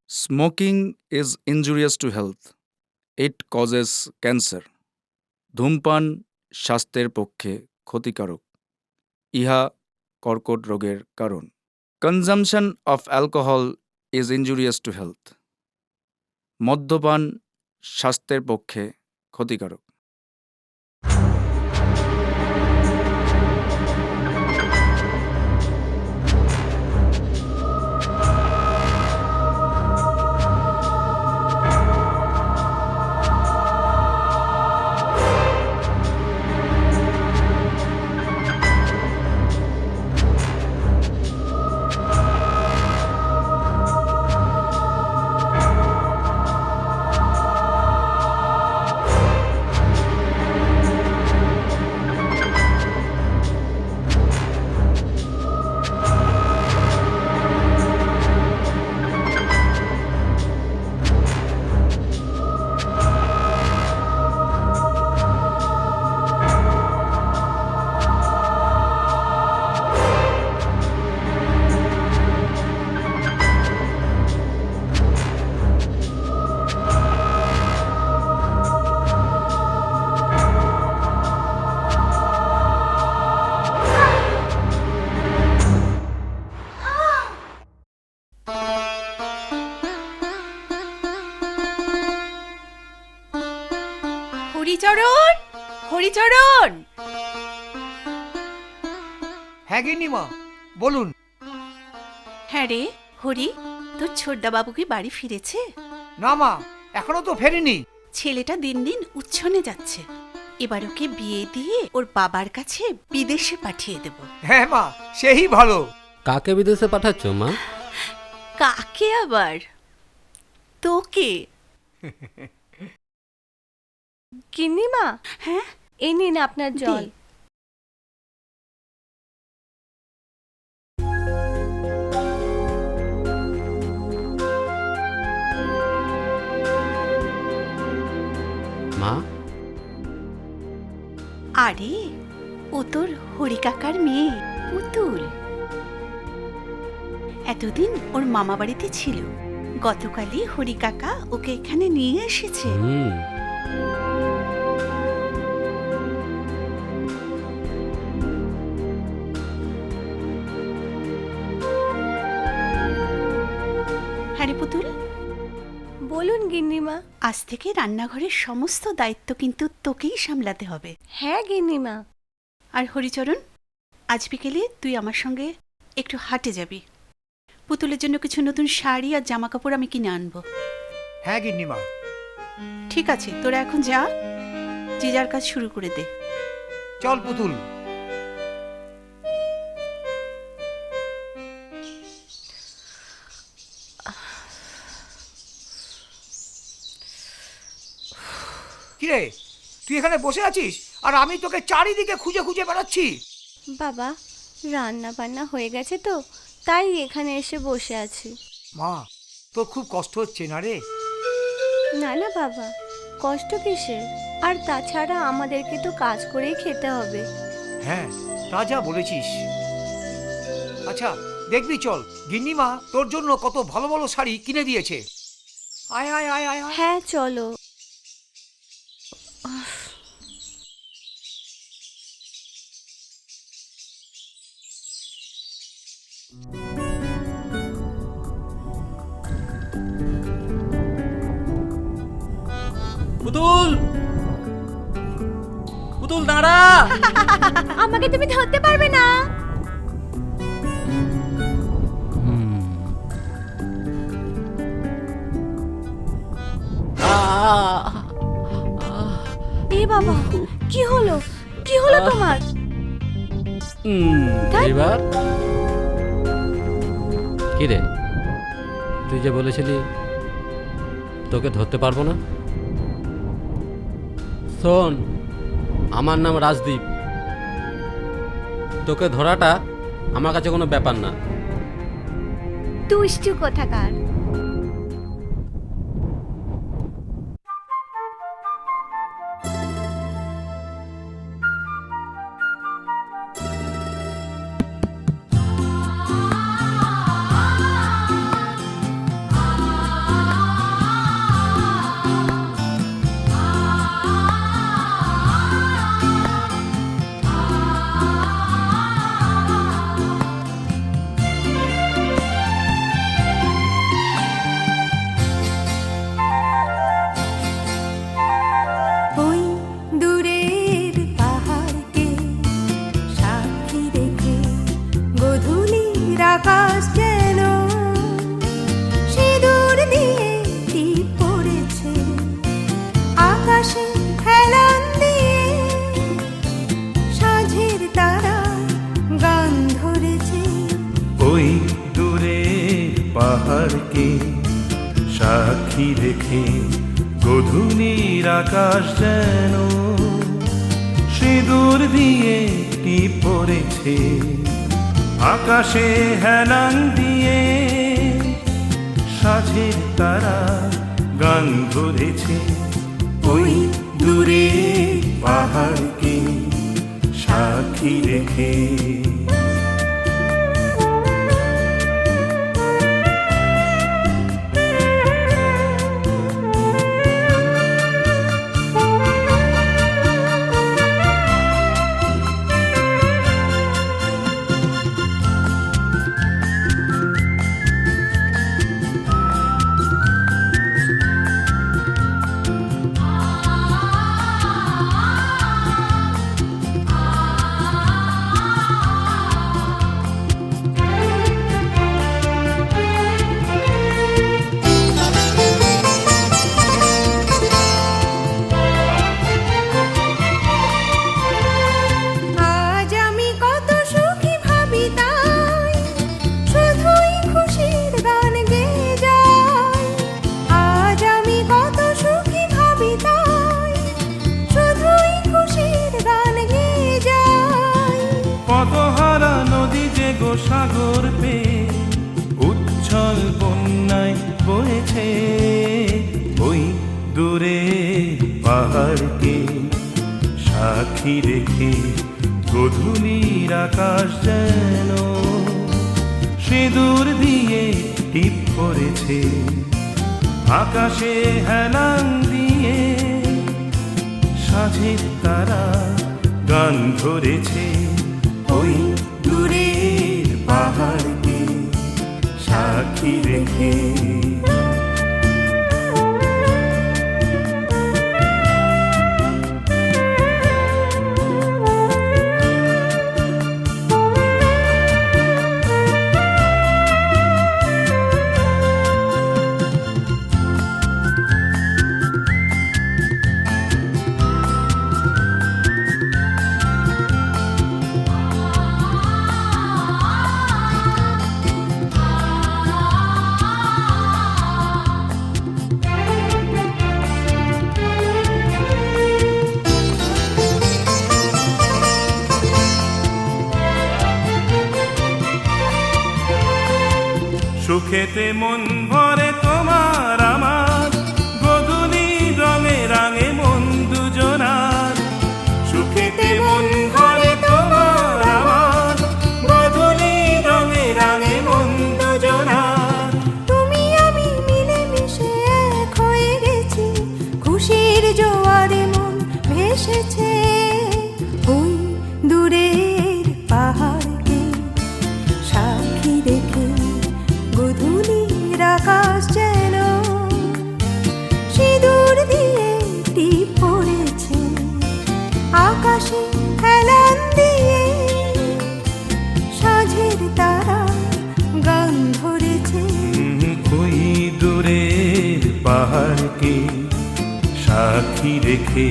Smoking is injurious to health. It causes cancer. ধূমপান স্বাস্থ্যের পক্ষে ক্ষতিকারক। ইহা কর্কট রোগের কারণ। Consumption of alcohol is injurious to health. মদ্যপান স্বাস্থ্যের পক্ষে ক্ষতিকারক। হরিচরণ, হরিচরণ। হ্যাঁ গিন্নিমা, বলুন। হ্যাঁ রে হরি, তোর ছোটদা বাবু কি বাড়ি ফিরেছে? না মা, এখনো তো ফেরেনি। ছেলেটা দিন দিন উচ্ছনে যাচ্ছে। এবার ওকে বিয়ে দিয়ে ওর বাবার কাছে বিদেশে পাঠিয়ে দেব। হ্যাঁ মা, সেই ভালো। কাকে বিদেশে পাঠাচ্ছ মা? কাকে আবার? তোকে। গিন্নিমা, হ্যাঁ, এই নিন আপনার জল। মা, আরে ও তোর হরি কাকার মেয়ে পুতুল। এতদিন ওর মামা বাড়িতে ছিল। গতকালই হরি কাকা ওকে এখানে নিয়ে এসেছে। হ্যাঁ রে পুতুল, বলুন গিন্নিমা। আজ থেকে রান্নাঘরের সমস্ত দায়িত্ব কিন্তু তোকেই সামলাতে হবে। হ্যাঁ গিন্নিমা। আর হরিচরণ, আজ বিকেলে তুই আমার সঙ্গে একটু হাটে যাবি। পুতুলের জন্য কিছু নতুন শাড়ি আর জামা কাপড় আমি কিনে আনবো। হ্যাঁ গিন্নিমা। ঠিক আছে, তোরা এখন যা, যে যার কাজ শুরু করে দে। চল পুতুল। কিরে, তুই এখানে বসে আছিস আর আমি তোকে চারিদিকে খুঁজে খুঁজে বেড়াচ্ছি। বাবা, রান্না বান্না হয়ে গেছে তো, তাই এখানে এসে বসে আছি। মা, তোর খুব কষ্ট হচ্ছে না রে? না না বাবা, কষ্ট কিসের? আর তাছাড়া আমাদেরকে তো কাজ করেই খেতে হবে। হ্যাঁ, তা যা বলেছিস। আচ্ছা দেখবি, চল, গিন্নিমা তোর জন্য কত ভালো ভালো শাড়ি কিনে দিয়েছে। আয় আয় আয় আয় আয়। হ্যাঁ চলো। পুতুল, পুতুল দাঁড়া। আমাকে তুমি ধরতে পারবে না। এ বাবা, কি হলো? কি হলো তোমার? এবার কি রে, তুই যে বলেছিলি তোকে ধরতে পারবো না। শোন, আমার নাম রাজদীপ। তোকে ধরাটা আমার কাছে কোনো ব্যাপার না। দুষ্টু কোথাকার। সাক্ষী রেখে গধূলির আকাশ যেন সিঁদুর দিয়ে টিপ পড়েছে, আকাশে হেলান দিয়ে সাঝের তারা গান ধরেছে। ওই দূরে পাহাড়কে সাক্ষী রেখে। সাগর পে উচ্ছল বন্যায় বয়েছে, ওই দূরে পাহাড়কে সাক্ষী রেখে গধূলির আকাশ যেন সিঁদুর দিয়ে টিপ পড়েছে, আকাশে হেলান দিয়ে সাঝের তারা গান ধরেছে। ওই দূরের পাহাড়কে সাক্ষী রেখে। সুখেতে মন ভরে তোমার আমার, গধূলি রঙে রাঙে মন দুজনার। সুখেতে মন ভরে তোমার আমার, গধূলি রঙে রাঙে মন দুজনার। তুমি আমি মিলে মিশে এক হয়ে গেছি, খুশির জোয়ারে মন ভেসেছে। ওই দূরের পাহাড়কে সাক্ষী রেখে গধূলির আকাশ যেন সিঁদুর দিয়ে টিপ পড়েছে, আকাশে হেলান দিয়ে সাঝের তারা গান ধরেছে। ওই দূরের পাহাড়কে সাক্ষী রেখে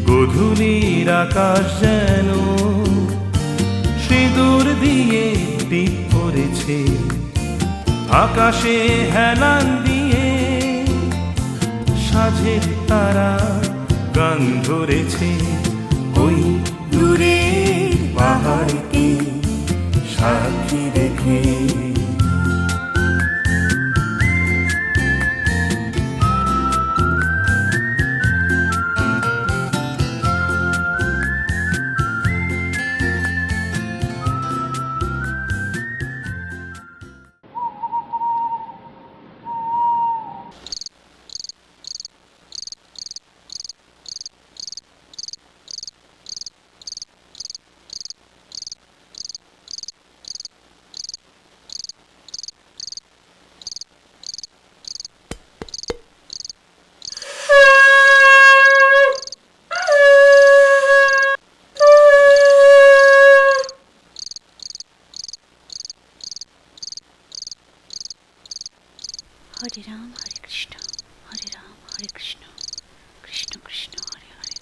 গধূলির আকাশ যেন সিঁদুর দিয়ে টিপ পড়েছে, আকাশে হেলান দিয়ে সাঝের তারা গান ধরেছে। ওই দূরের পাহাড়কে সাক্ষী রেখে। হরে রাম হরে কৃষ্ণ, হরে রাম হরে কৃষ্ণ, কৃষ্ণ কৃষ্ণ হরে হরে।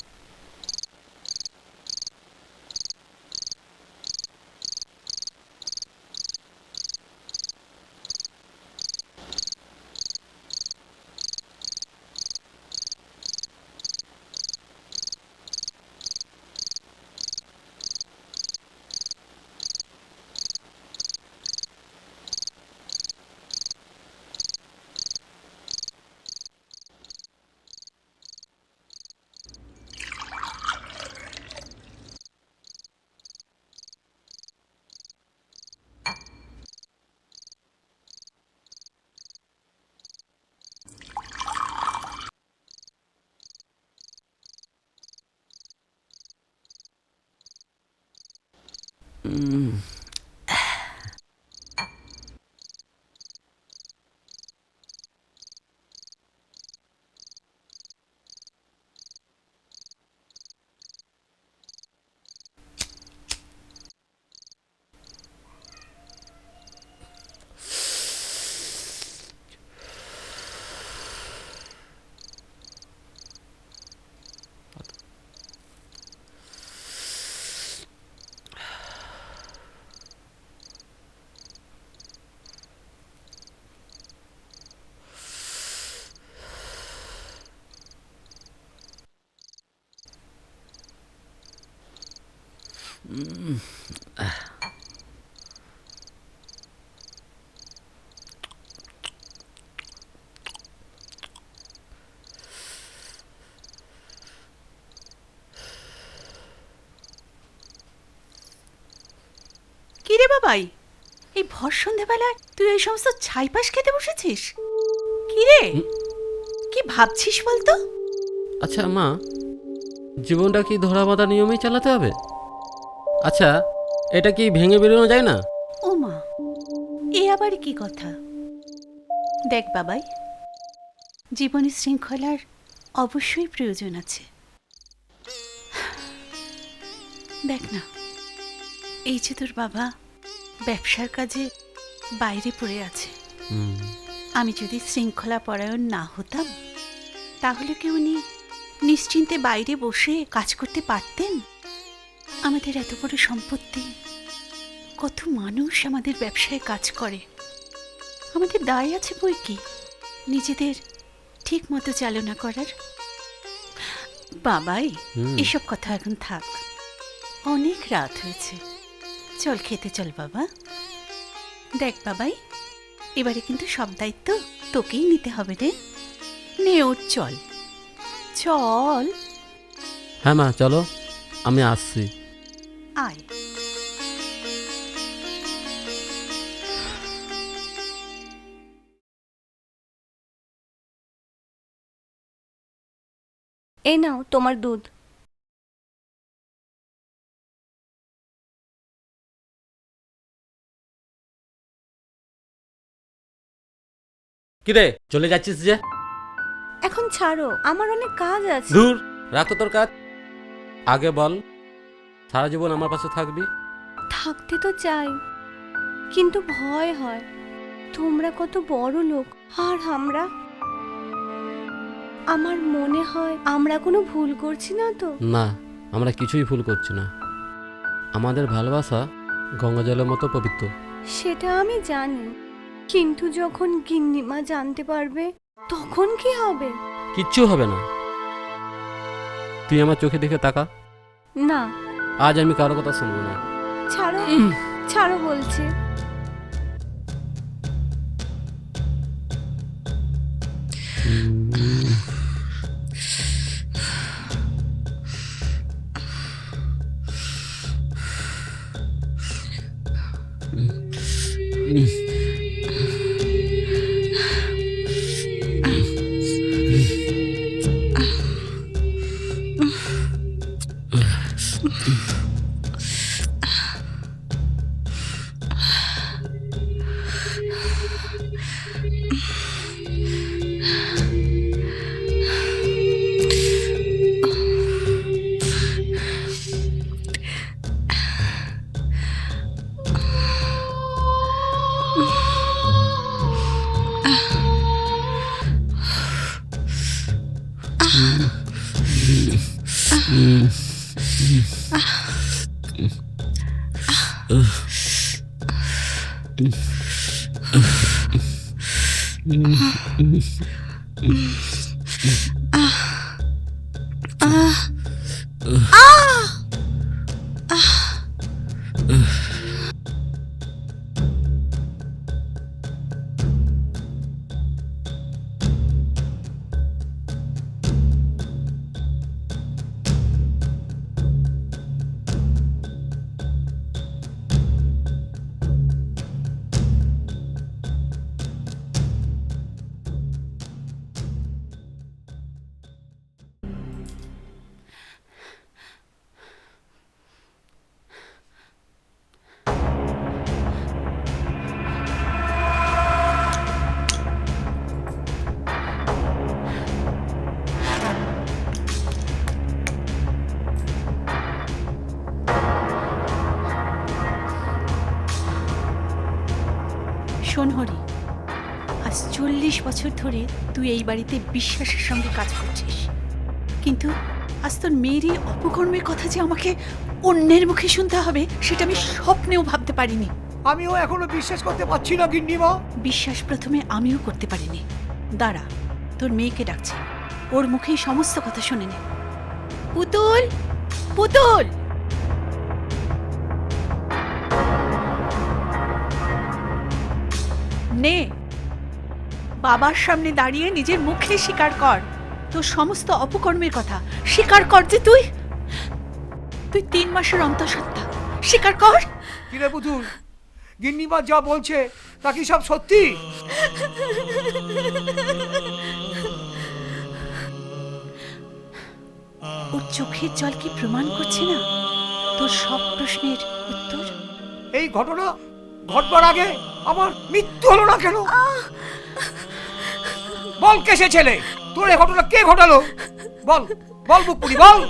কি রে বাবাই, এই ভর সন্ধেবেলায় তুই এই সমস্ত ছাইপাশ খেতে বসেছিস? কি রে, কি ভাবছিস বলতো? আচ্ছা মা, জীবনটা কি ধরা বাঁধা নিয়মেই চালাতে হবে? আচ্ছা, এটা কি ভেঙে বেরোনো যায় না? ও মা, এ আবার কি কথা? দেখ বাবাই, জীবনে শৃঙ্খলার অবশ্যই প্রয়োজন আছে। দেখ না, এই যে তোর বাবা ব্যবসার কাজে বাইরে পড়ে আছে, আমি যদি শৃঙ্খলা পরায়ণ না হতাম তাহলে কি উনি নিশ্চিন্তে বাইরে বসে কাজ করতে পারতেন? আমাদের এত বড় সম্পত্তি, কত মানুষ আমাদের ব্যবসায় কাজ করে, আমাদের দায় আছে বই কি নিজেদের ঠিক মতো চালনা করার। বাবাই, এসব কথা এখন থাক, অনেক রাত হয়েছে, চল খেতে চল বাবা। দেখ বাবাই, এবারে কিন্তু সব দায়িত্ব তোকেই নিতে হবে রে। নে ওর, চল চল। হ্যাঁ মা, চলো, আমি আসছি। আয়। এই নাও তোমার দুধ। কিরে, চলে যাচ্ছিস যে? এখন ছাড়ো, আমার অনেক কাজ আছে। দূর, রাখ তো তোর কাজ। আগে বল, সারা জীবন আমার পাশে থাকবি? থাকতে তো চাই, কিন্তু ভয় হয়। তোমরা কত বড় লোক, আর আমরা, আমার মনে হয় আমরা কোনো ভুল করছি না তো? না, আমরা কিছুই ভুল করছি না। আমাদের ভালোবাসা গঙ্গা জলের মতো পবিত্র। সেটা আমি জানি, কিন্তু যখন গিন্নিমা জানতে পারবে তখন কি হবে? কিচ্ছু হবে না। তুই আমার চোখে দেখে তাকা। না, আজ আমি কারো কথা শুনবো না। ছাড়ো, ছাড়ো বলছি। শোন হরি, আজ 40 বছর ধরে তুই এই বাড়িতে বিশ্বাসের সঙ্গে কাজ করছিস, কিন্তু আজ তোর মেয়েরই অপকর্মের কথা যে আমাকে অন্যের মুখে শুনতে হবে, সেটা আমি স্বপ্নেও ভাবতে পারিনি। আমিও এখনো বিশ্বাস করতে পারছি না গিন্নিমা। বিশ্বাস প্রথমে আমিও করতে পারিনি। দাঁড়া, তোর মেয়েকে ডাকছে, ওর মুখেই সমস্ত কথা শুনে নে। পুতুল, পুতুল! নে, বাবার সামনে দাঁড়িয়ে নিজের মুখে স্বীকার কর তোর সমস্ত অপকর্মের কথা। স্বীকার কর যে তুই 3 মাসের অন্তঃসত্ত্বা। স্বীকার কর। কিরে পুতুল, গিন্নিমা যা বলছে তা কি সব সত্যি? ওর চোখের জল কি প্রমাণ করছে না তোর সব প্রশ্নের উত্তর? এই ঘটনা ঘটবার আগে আমার মৃত্যু হলো না কেন? বল কে সে ছেলে? তোর এই ঘটনা কে ঘটালো? বল বল বুকপুরি বল।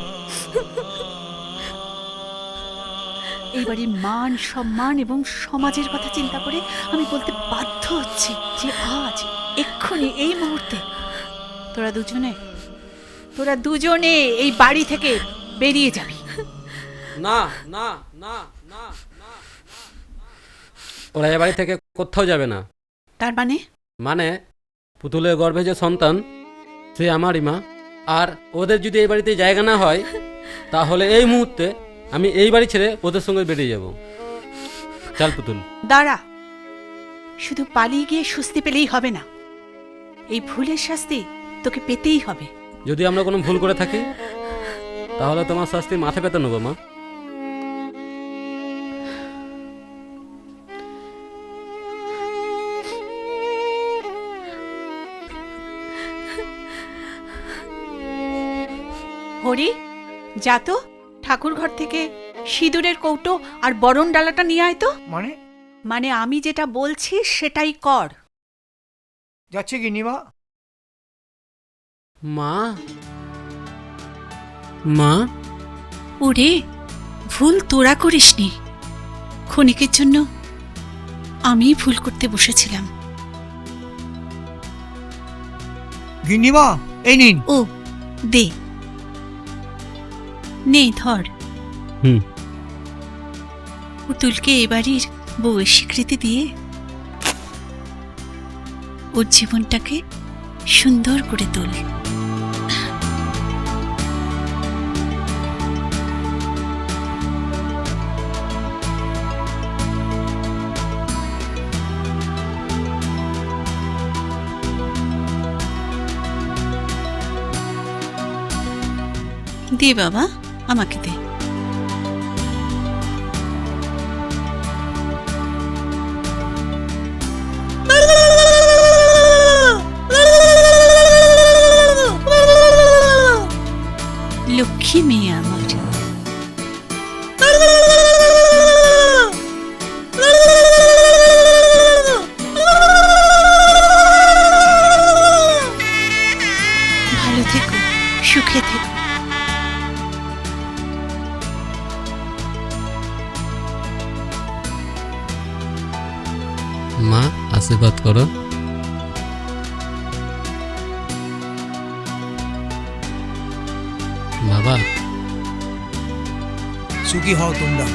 এই বাড়ির মান সম্মান এবং সমাজের কথা চিন্তা করে আমি বলতে বাধ্য হচ্ছি যে আজ এক্ষুনি এই মুহূর্তে তোরা দুজনে এই বাড়ি থেকে বেরিয়ে যাবি। না না না না না, ওরা এ বাড়ি থেকে কোথাও যাবে না। তার মানে? মানে পুতুলের গর্ভে যে সন্তান সে আমারই মা, আর ওদের যদি এই বাড়িতে জায়গা না হয় তাহলে এই মুহূর্তে আমি এই বাড়ি ছেড়ে ওদের সঙ্গে বেরিয়ে যাব। চল পুতুল। দাঁড়া, শুধু পালিয়ে গিয়ে স্বস্তি পেলেই হবে না, এই ভুলের শাস্তি তোকে পেতেই হবে। যদি আমরা কোনো ভুল করে থাকি তাহলে তোমার শাস্তি মাথা পেতে নেবো মা। হরি, যা তো ঠাকুর ঘর থেকে সিঁদুরের কৌটো আর বরণ ডালাটা নিয়ে আয় তো। মানে আমি যেটা বলছি সেটাই কর। যাচ্ছে গিন্নিমা। মা মা, ওরে, ভুল তোরা করিসনি, ক্ষণিকের জন্য আমি ভুল করতে বসেছিলাম। গিন্নিমা এই নিন। ও দে, নে ধর। হুম। পুতুলকে এ বাড়ির বউয়ের স্বীকৃতি দিয়ে ওর জীবনটাকে সুন্দর করে তোল। দে বাবা, আমাকে দে। লক্ষ্মী মেয়ে আমার। ভালো থেকো, সুখে থেকো। মা আশীর্বাদ করো। বাবা, সুখী হও তোমরা।